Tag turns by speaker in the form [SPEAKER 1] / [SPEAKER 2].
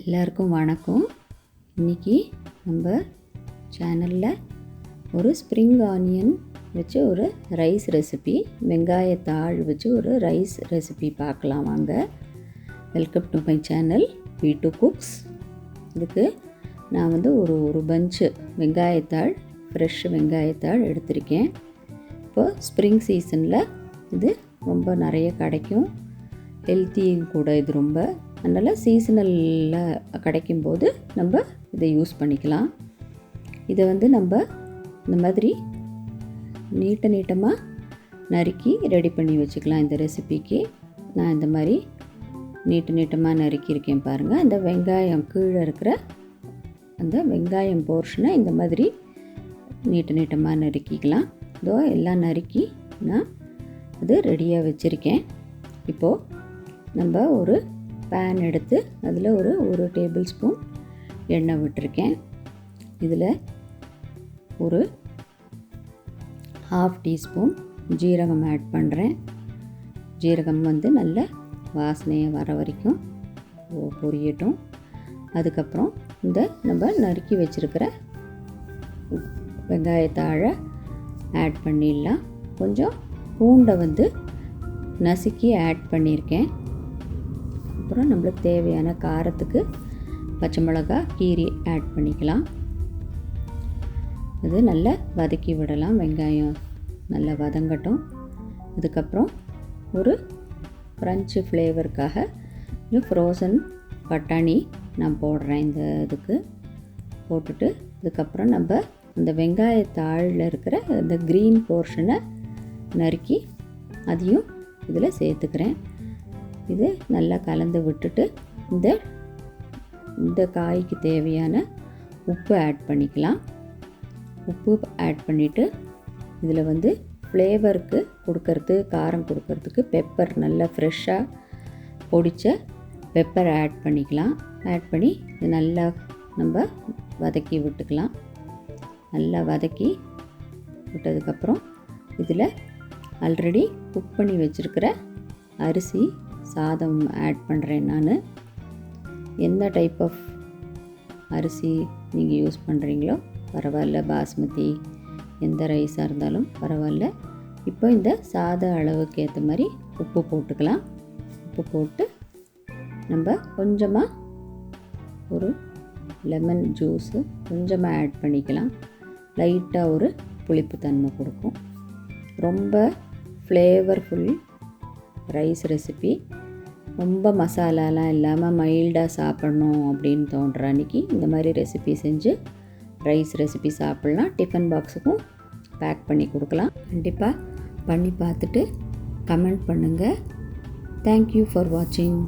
[SPEAKER 1] எல்லாருக்கும் வணக்கம். இன்றைக்கி நம்ம சேனலில் ஒரு ஸ்ப்ரிங் ஆனியன் வச்சு ஒரு ரைஸ் ரெசிபி, வெங்காயத்தாள் வச்சு ஒரு ரைஸ் ரெசிபி பார்க்கலாம் வாங்க. Welcome to my channel b2cooks. இதுக்கு நான் ஒரு பஞ்சு வெங்காயத்தாள், ஃப்ரெஷ் வெங்காயத்தாள் எடுத்திருக்கேன். இப்போ ஸ்ப்ரிங் சீசனில் இது ரொம்ப நிறைய கிடைக்கும், ஹெல்த்தியும் கூட இது ரொம்ப. அதனால் சீசனலில் கிடைக்கும்போது நம்ம இதை யூஸ் பண்ணிக்கலாம். இதை நம்ம இந்த மாதிரி நீட்டமாக நறுக்கி ரெடி பண்ணி வச்சுக்கலாம். இந்த ரெசிபிக்கு நான் இந்த மாதிரி நீட்டமாக நறுக்கியிருக்கேன் பாருங்கள். இந்த வெங்காயம் கீழே இருக்கிற அந்த வெங்காயம் போர்ஷனை இந்த மாதிரி நீட்டமாக நறுக்கிக்கலாம். இதோ எல்லாம் நறுக்கி நான் அது ரெடியாக வச்சுருக்கேன். இப்போது நம்ம ஒரு பேன் எடுத்து அதில் ஒரு டேபிள் ஸ்பூன் எண்ணெய் விட்டுருக்கேன். இதில் ஒரு 1/2 டீஸ்பூன் ஜீரகம் ஆட் பண்ணுறேன். ஜீரகம் நல்ல வாசனையை வர வரைக்கும் பொரியட்டும். அதுக்கப்புறம் இந்த நம்ம நறுக்கி வச்சுருக்கிற வெங்காயத்தாழை ஆட் பண்ணிடலாம். கொஞ்சம் பூண்டை நசுக்கி ஆட் பண்ணியிருக்கேன். அப்புறம் நம்மளுக்கு தேவையான காரத்துக்கு பச்சை மிளகாய் கீரி ஆட் பண்ணிக்கலாம். இது நல்லா வதக்கி விடலாம். வெங்காயம் நல்லா வதங்கட்டும். அதுக்கப்புறம் ஒரு க்ரன்ச்சு ஃப்ளேவருக்காக ஃப்ரோசன் பட்டாணி நான் போடுறேன். இந்த இதுக்கு போட்டுட்டு அதுக்கப்புறம் நம்ம அந்த வெங்காயத்தாளில் இருக்கிற இந்த க்ரீன் போர்ஷனை நறுக்கி அதையும் இதில் சேர்த்துக்கிறேன். இது நல்லா கலந்து விட்டுட்டு இந்த காய்க்கு தேவையான உப்பு ஆட் பண்ணிக்கலாம். உப்பு ஆட் பண்ணிவிட்டு இதில் ஃப்ளேவருக்கு காரம் கொடுக்கறதுக்கு பெப்பர், நல்லா ஃப்ரெஷ்ஷாக பொடித்த பெப்பர் ஆட் பண்ணிக்கலாம். ஆட் பண்ணி இது நல்லா நம்ம வதக்கி விட்டுக்கலாம். நல்லா வதக்கி விட்டதுக்கப்புறம் இதில் ஆல்ரெடி குக் பண்ணி வச்சுருக்கிற அரிசி சாதம் ஆட் பண்ணுறேன். நான் எந்த டைப் ஆஃப் அரிசி நீங்கள் யூஸ் பண்ணுறீங்களோ பரவாயில்ல, பாஸ்மதி எந்த ரைஸாக இருந்தாலும் பரவாயில்ல. இப்போ இந்த சாத அளவுக்கு ஏற்ற மாதிரி உப்பு போட்டுக்கலாம். உப்பு போட்டு நம்ம கொஞ்சமாக ஒரு லெமன் ஜூஸு கொஞ்சமாக ஆட் பண்ணிக்கலாம். லைட்டாக ஒரு புளிப்பு தன்மை கொடுக்கும். ரொம்ப ஃப்ளேவர்ஃபுல் ரைஸ் ரெசிபி. ரொம்ப மசாலாலாம் இல்லாமல் மைல்டாக சாப்பிட்ணும் அப்படின்னு தோன்ற அன்றைக்கி இந்த மாதிரி ரெசிபி செஞ்சு ரைஸ் ரெசிபி சாப்பிட்லாம். டிஃபன் பாக்ஸுக்கும் பேக் பண்ணி கொடுக்கலாம். கண்டிப்பாக பண்ணி பார்த்துட்டு கமெண்ட் பண்ணுங்கள். தேங்க்யூ ஃபார் வாட்சிங்.